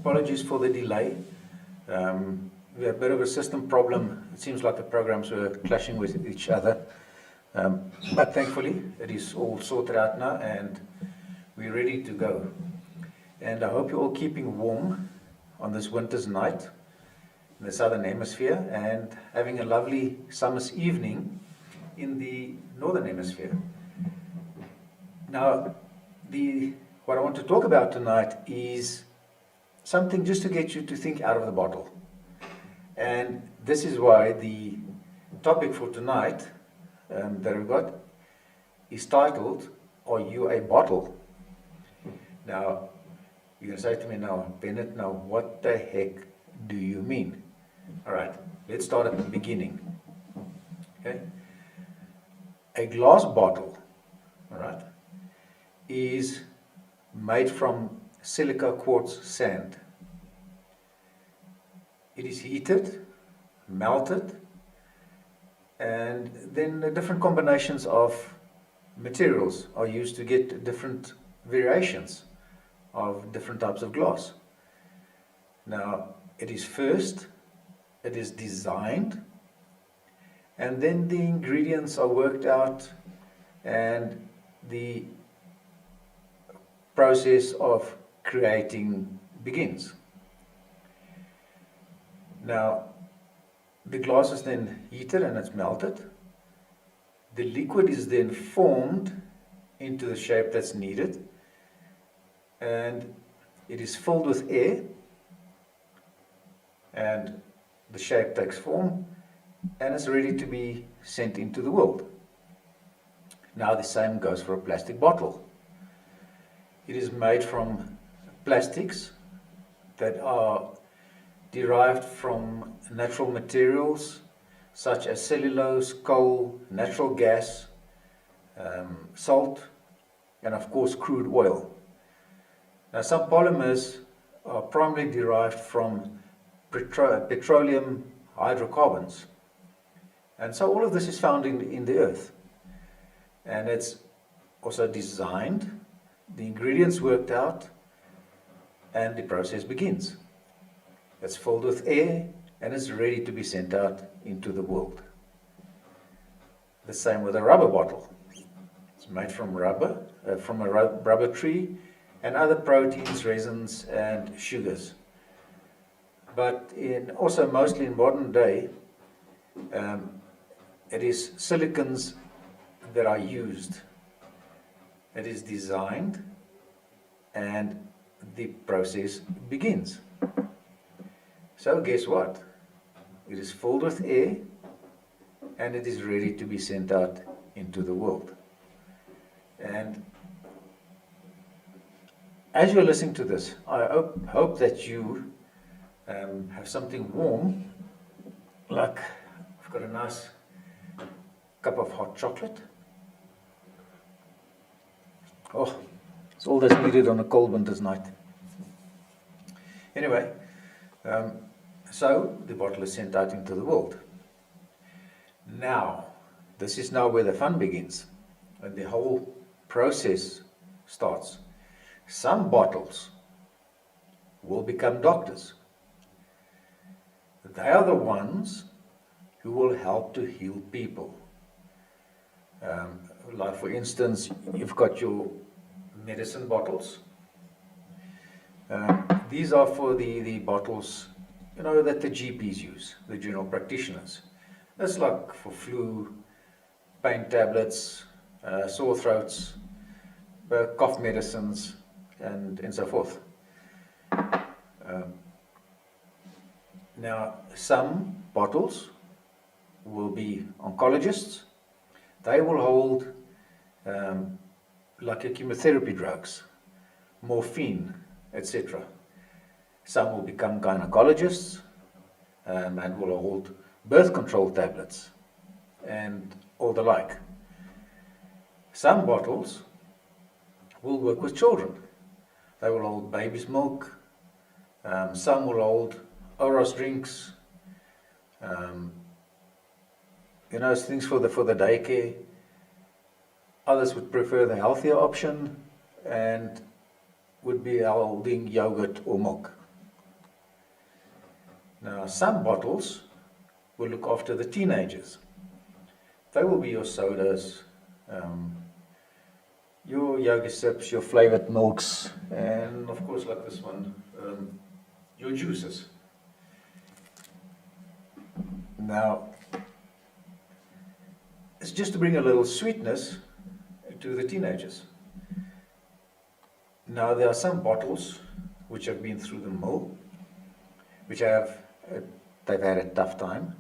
Apologies for the delay. We had a bit of a system problem. It seems like the programs were clashing with each other. But thankfully, it is all sorted out now and we're ready to go. And I hope you're all keeping warm on this winter's night in the southern hemisphere and having a lovely summer's evening in the northern hemisphere. Now, what I want to talk about tonight is something just to get you to think out of the bottle. And this is why the topic for tonight that we've got is titled, Are You a Bottle? Now, you're going to say to me now, Bennett, now what the heck do you mean? All right, let's start at the beginning. Okay? A glass bottle, all right, is made from silica quartz sand. It is heated, melted, and then the different combinations of materials are used to get different variations of different types of glass. Now, it is designed, and then the ingredients are worked out and the process of creating begins. Now, the glass is then heated and it's melted. The liquid is then formed into the shape that's needed, and it is filled with air, and the shape takes form and is ready to be sent into the world. Now the same goes for a plastic bottle. It is made from plastics that are derived from natural materials such as cellulose, coal, natural gas, salt, and of course crude oil. Now some polymers are primarily derived from petroleum hydrocarbons. And so all of this is found in the earth. And it's also designed, the ingredients worked out, and the process begins. It's filled with air and is ready to be sent out into the world. The same with a rubber bottle. It's made from rubber, from a rubber tree, and other proteins, resins, and sugars. But also mostly in modern day, it is silicons that are used. It is designed and the process begins. So guess what? It is filled with air and it is ready to be sent out into the world. And as you're listening to this, I hope that you have something warm, like I've got a nice cup of hot chocolate. Oh, it's all that's needed on a cold winter's night. Anyway, so the bottle is sent out into the world. Now, this is now where the fun begins, and the whole process starts. Some bottles will become doctors. They are the ones who will help to heal people. Like for instance, you've got your medicine bottles. These are for the bottles, that the GPs use, the general practitioners. That's like for flu, pain tablets, sore throats, cough medicines, and so forth. Now, some bottles will be oncologists. They will hold like a chemotherapy drugs, morphine, etc. Some will become gynecologists and will hold birth control tablets and all the like. Some bottles will work with children. They will hold baby's milk. Some will hold Oros drinks. Things for the daycare. Others would prefer the healthier option and would be holding yogurt or milk. Now, some bottles will look after the teenagers. They will be your sodas, your yoga sips, your flavored milks, and of course, like this one, your juices. Now, it's just to bring a little sweetness to the teenagers. Now, there are some bottles which have been through the mill, which they've had a tough time.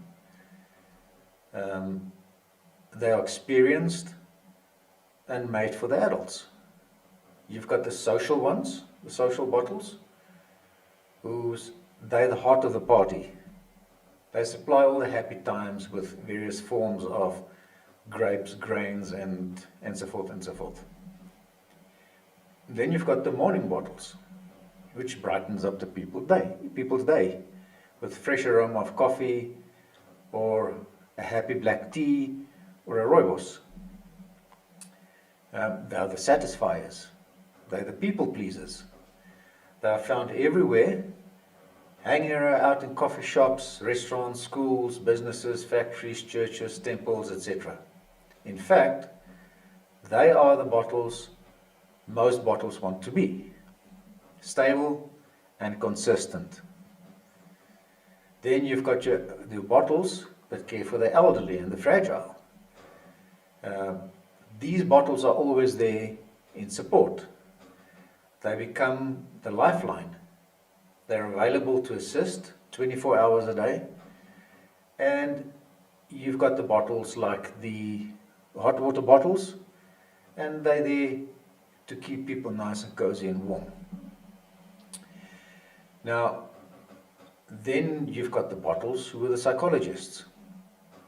They are experienced and made for the adults. You've got the social ones, the social bottles, they're the heart of the party. They supply all the happy times with various forms of grapes, grains, and so forth and so forth. Then you've got the morning bottles, which brightens up the people's day with fresh aroma of coffee or a happy black tea or a rooibos. They are the satisfiers. They're the people pleasers. They are found everywhere, hanging out in coffee shops, restaurants, schools, businesses, factories, churches, temples, etc. In fact, they are the bottles most bottles want to be. Stable and consistent. Then you've got your bottles that care for the elderly and the fragile. These bottles are always there in support. They become the lifeline. They're available to assist 24 hours a day. And you've got the bottles like the hot water bottles, and they're there to keep people nice and cozy and warm. Now, then you've got the bottles who are the psychologists.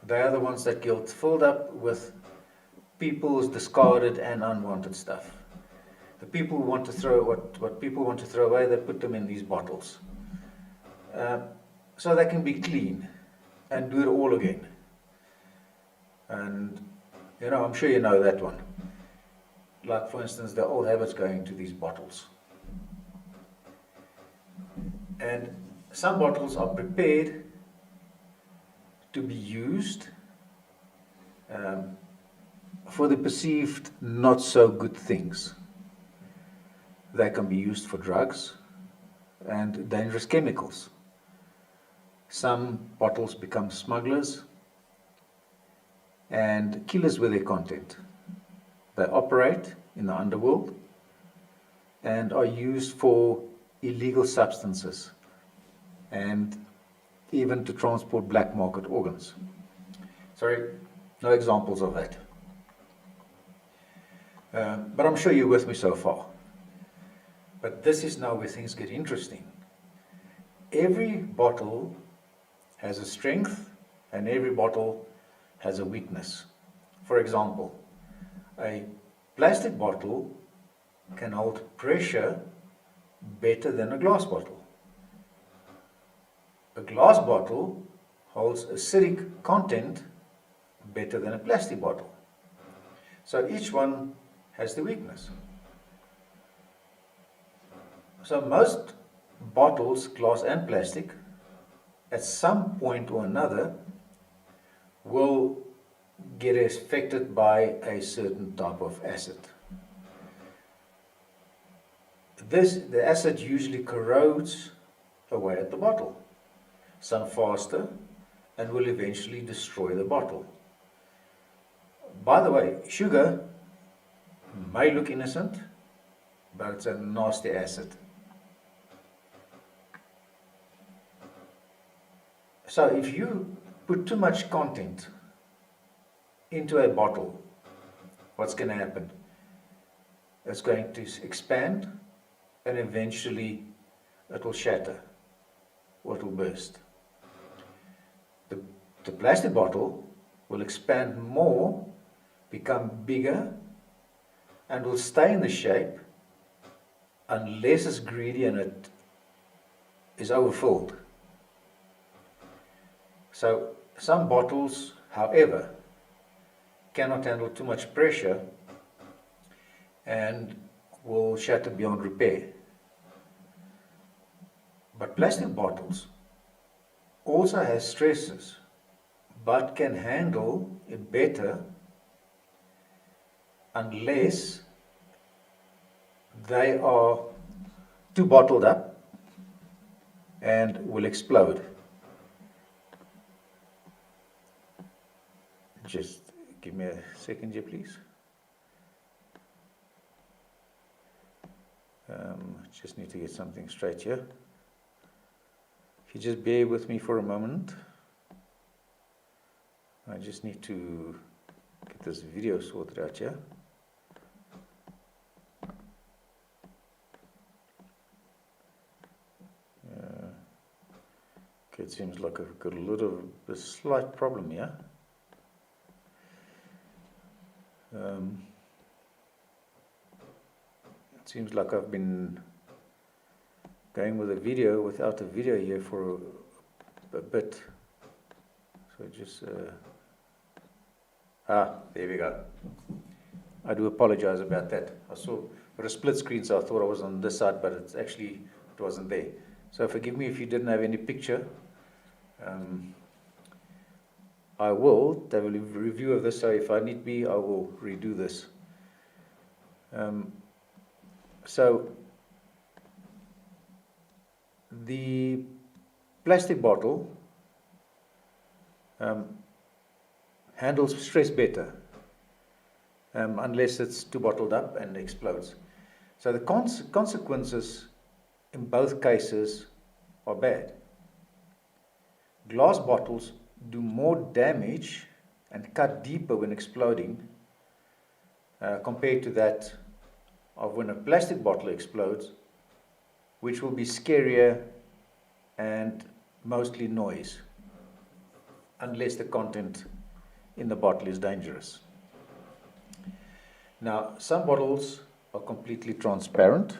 They are the ones that get filled up with people's discarded and unwanted stuff. The people who want to throw what people want to throw away, they put them in these bottles, so they can be clean and do it all again. And I'm sure you know that one. Like, for instance, the old habits going to these bottles. And some bottles are prepared to be used for the perceived not so good things. They can be used for drugs and dangerous chemicals. Some bottles become smugglers and killers with their content. They operate in the underworld and are used for illegal substances and even to transport black market organs. Sorry, no examples of that. But I'm sure you're with me so far. But this is now where things get interesting. Every bottle has a strength and every bottle has a weakness. For example, a plastic bottle can hold pressure better than a glass bottle. A glass bottle holds acidic content better than a plastic bottle. So each one has the weakness. So most bottles, glass and plastic, at some point or another will get affected by a certain type of acid. The acid usually corrodes away at the bottle, some faster, and will eventually destroy the bottle. By the way, sugar may look innocent, but it's a nasty acid. So if you put too much content into a bottle, what's going to happen? It's going to expand and eventually it will shatter or it will burst. The plastic bottle will expand more, become bigger, and will stay in the shape unless it's greedy and it is overfilled. So some bottles, however, cannot handle too much pressure and will shatter beyond repair. But plastic bottles also has stresses, but can handle it better unless they are too bottled up and will explode. Just give me a second here, please. Just need to get something straight here. If you just bear with me for a moment, I just need to get this video sorted out here. Okay, it seems like I've got a slight problem here. It seems like I've been going with a video without a video here for a bit. So just there we go. I do apologize about that. I saw a split screen, so I thought I was on this side, but it wasn't there. So forgive me if you didn't have any picture. I will have a review of this, so if I need be, I will redo this. So the plastic bottle handles stress better, unless it's too bottled up and explodes. So the consequences in both cases are bad. Glass bottles do more damage and cut deeper when exploding compared to that of when a plastic bottle explodes, which will be scarier and mostly noise, unless the content in the bottle is dangerous. Now, some bottles are completely transparent,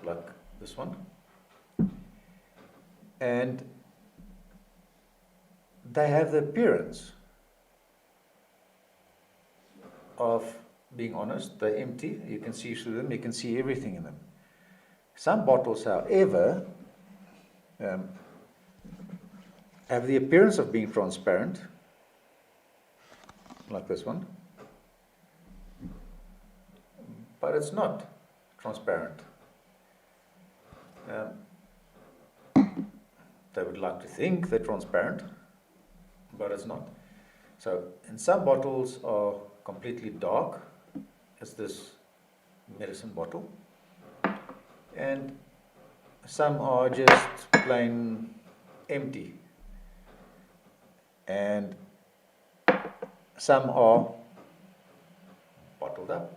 like this one, and they have the appearance of being honest. They're empty. You can see through them. You can see everything in them. Some bottles, however, have the appearance of being transparent, like this one, but it's not transparent. They would like to think they're transparent, but it's not. So, and some bottles are completely dark, as this medicine bottle, and some are just plain empty, and some are bottled up.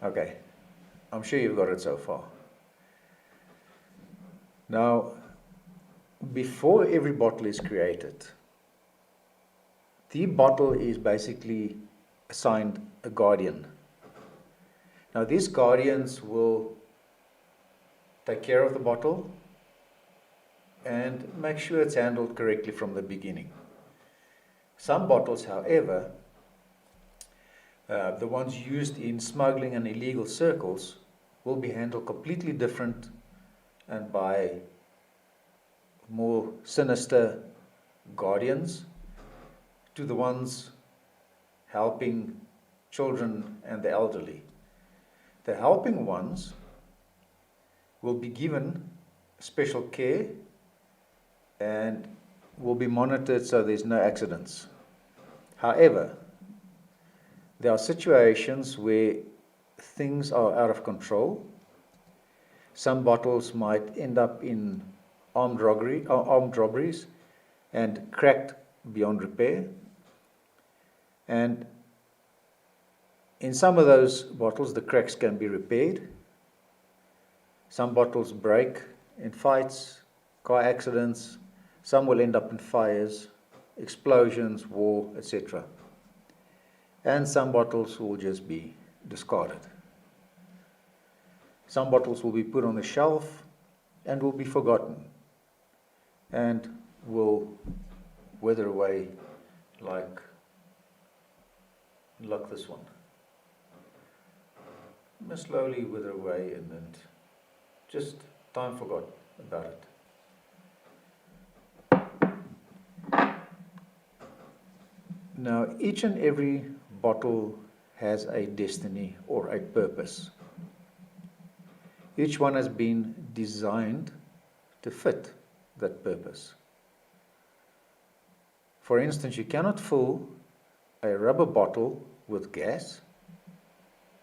Okay, I'm sure you've got it so far. Now, before every bottle is created, the bottle is basically assigned a guardian. Now, these guardians will take care of the bottle and make sure it's handled correctly from the beginning. Some bottles, however, the ones used in smuggling and illegal circles, will be handled completely different and by more sinister guardians to the ones helping children and the elderly. The helping ones will be given special care and will be monitored so there's no accidents. However, there are situations where things are out of control. Some bottles might end up in armed robberies and cracked beyond repair. And in some of those bottles, the cracks can be repaired. Some bottles break in fights, car accidents. Some will end up in fires, explosions, war, etc. And some bottles will just be discarded. Some bottles will be put on the shelf and will be forgotten and will wither away like this one. Must slowly wither away and then just time forgot about it. Now, each and every bottle has a destiny or a purpose. Each one has been designed to fit that purpose. For instance, you cannot fill a rubber bottle with gas,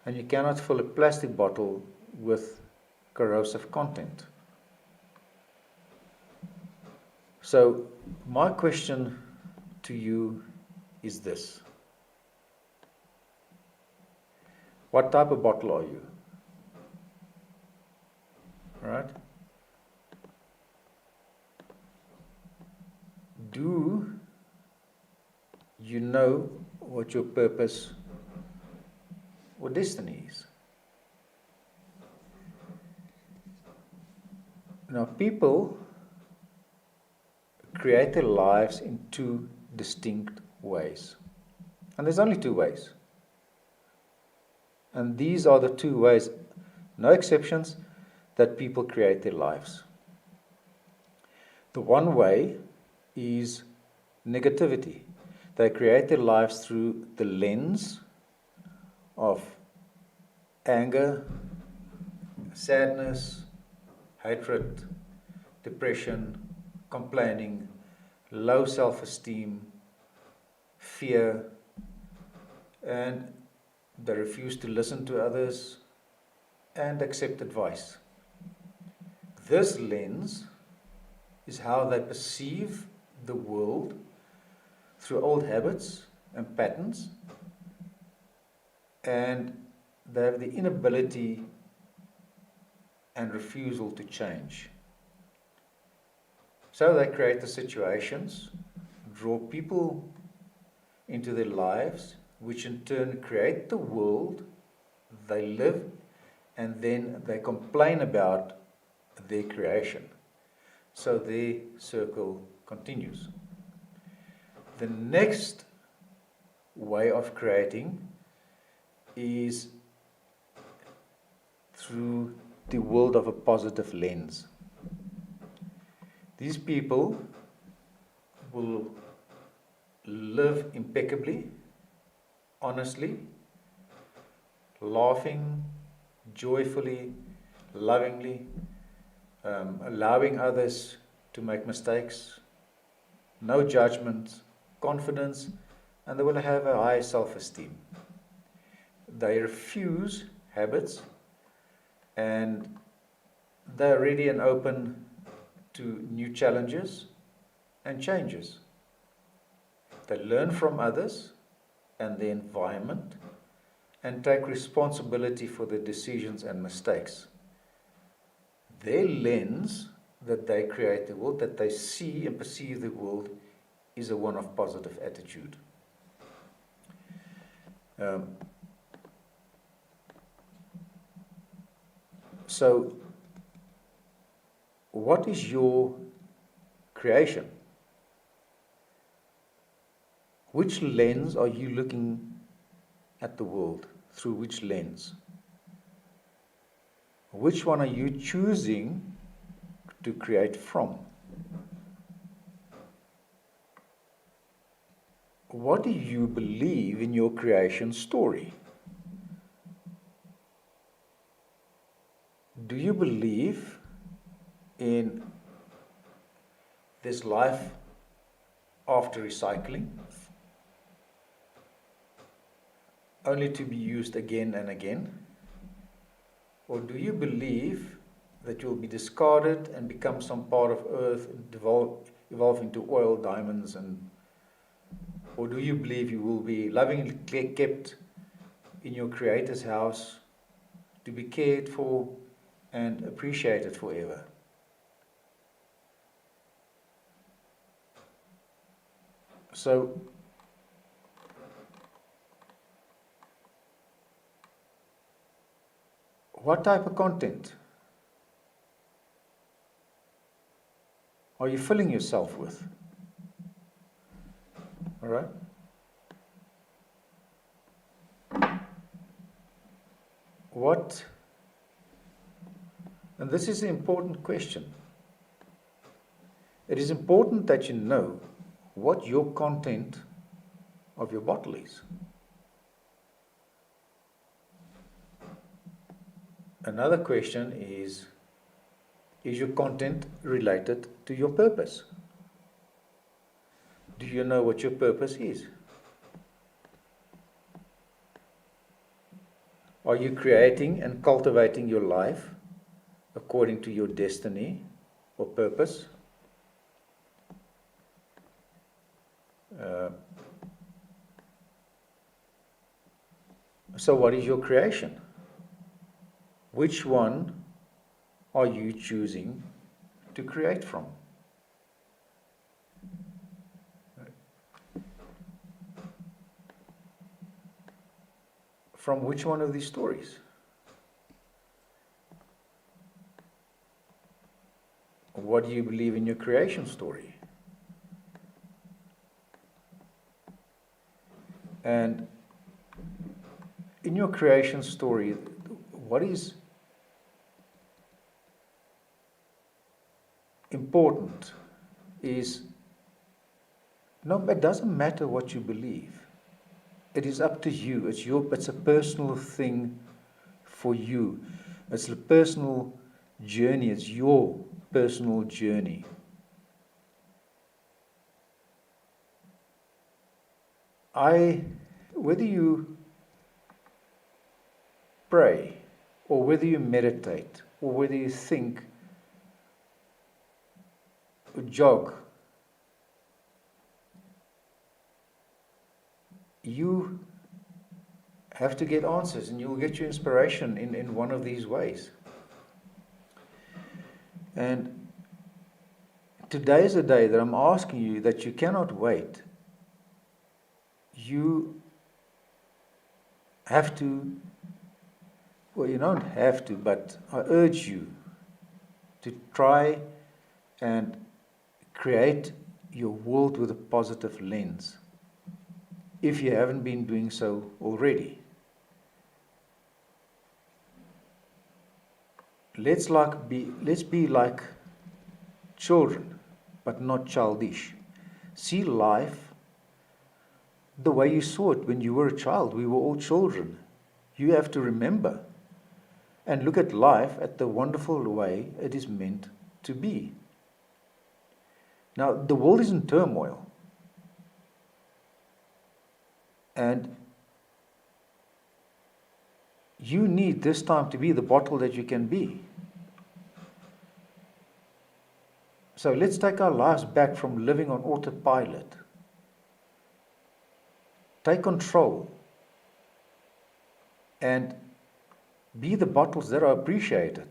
and you cannot fill a plastic bottle with corrosive content. So, my question to you is this: what type of bottle are you? Right? Do you know what your purpose or destiny is? Now, people create their lives in two distinct ways. And there's only two ways. And these are the two ways, no exceptions, that people create their lives. The one way is negativity. They create their lives through the lens of anger, sadness, hatred, depression, complaining, low self-esteem, fear, and they refuse to listen to others and accept advice. This lens is how they perceive the world through old habits and patterns, and they have the inability and refusal to change. So they create the situations, draw people into their lives, which in turn create the world they live, and then they complain about their creation. So their circle continues. The next way of creating is through the world of a positive lens. These people will live impeccably, honestly, laughing, joyfully, lovingly, allowing others to make mistakes, no judgment, confidence, and they will have a high self-esteem. They refuse habits, and they're ready and open to new challenges and changes. They learn from others and the environment and take responsibility for their decisions and mistakes. Their lens that they create the world, that they see and perceive the world, is a one of positive attitude. So, what is your creation? Which lens are you looking at the world? Through which lens? Which one are you choosing to create from? What do you believe in your creation story? Do you believe in this life after recycling, only to be used again and again? Or do you believe that you'll be discarded and become some part of earth, evolve into oil, diamonds, or do you believe you will be lovingly kept in your Creator's house, to be cared for and appreciated forever? So, what type of content are you filling yourself with? All right? And this is an important question. It is important that you know what your content of your bottle is. Another question is your content related to your purpose? Do you know what your purpose is? Are you creating and cultivating your life according to your destiny or purpose? So what is your creation? Which one are you choosing to create from? From which one of these stories? What do you believe in your creation story? And in your creation story, what is important is, no, it doesn't matter what you believe. It is up to you. It's a personal thing for you. It's a personal journey. It's your personal journey. Whether you pray, or whether you meditate, or whether you think, or jog, you have to get answers, and you'll get your inspiration in one of these ways. And today is a day that I'm asking you that you cannot wait. You have to, well, you don't have to, but I urge you to try and create your world with a positive lens, if you haven't been doing so already. Let's be like children, but not childish. See life the way you saw it when you were a child. We were all children. You have to remember and look at life at the wonderful way it is meant to be. Now, the world is in turmoil. And you need this time to be the bottle that you can be. So let's take our lives back from living on autopilot. Take control and be the bottles that are appreciated.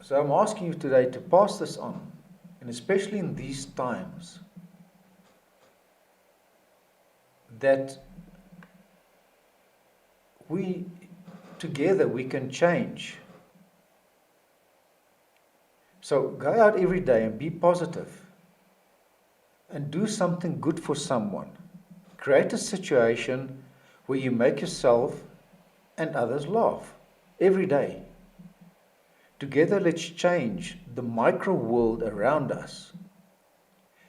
So I'm asking you today to pass this on, and especially in these times, that together we can change. So go out every day and be positive and do something good for someone. Create a situation where you make yourself and others laugh every day. Together, let's change the micro world around us.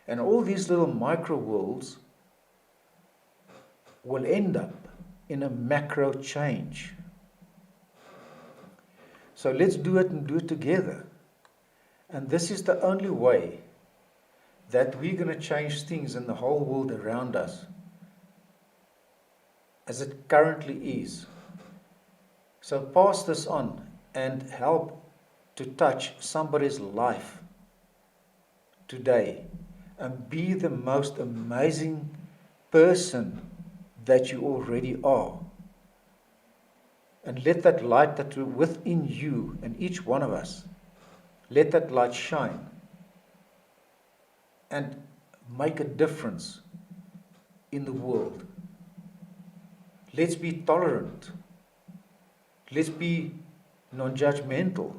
And all these little micro worlds will end up in a macro change. So let's do it and do it together. And this is the only way that we're going to change things in the whole world around us as it currently is. So pass this on and help to touch somebody's life today, and be the most amazing person that you already are. And let that light that is within you and each one of us, let that light shine and make a difference in the world. Let's be tolerant. Let's be non-judgmental.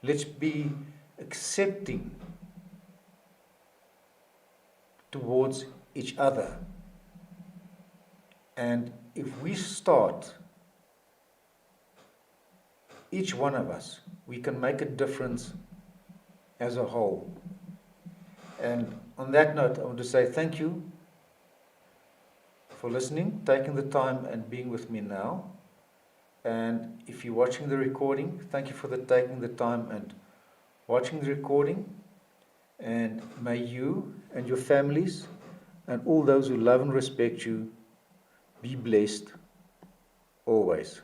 Let's be accepting towards each other. And if we start, each one of us, we can make a difference as a whole. And on that note, I want to say thank you for listening, taking the time and being with me now. And if you're watching the recording, thank you for taking the time and watching the recording. And may you and your families and all those who love and respect you be blessed always.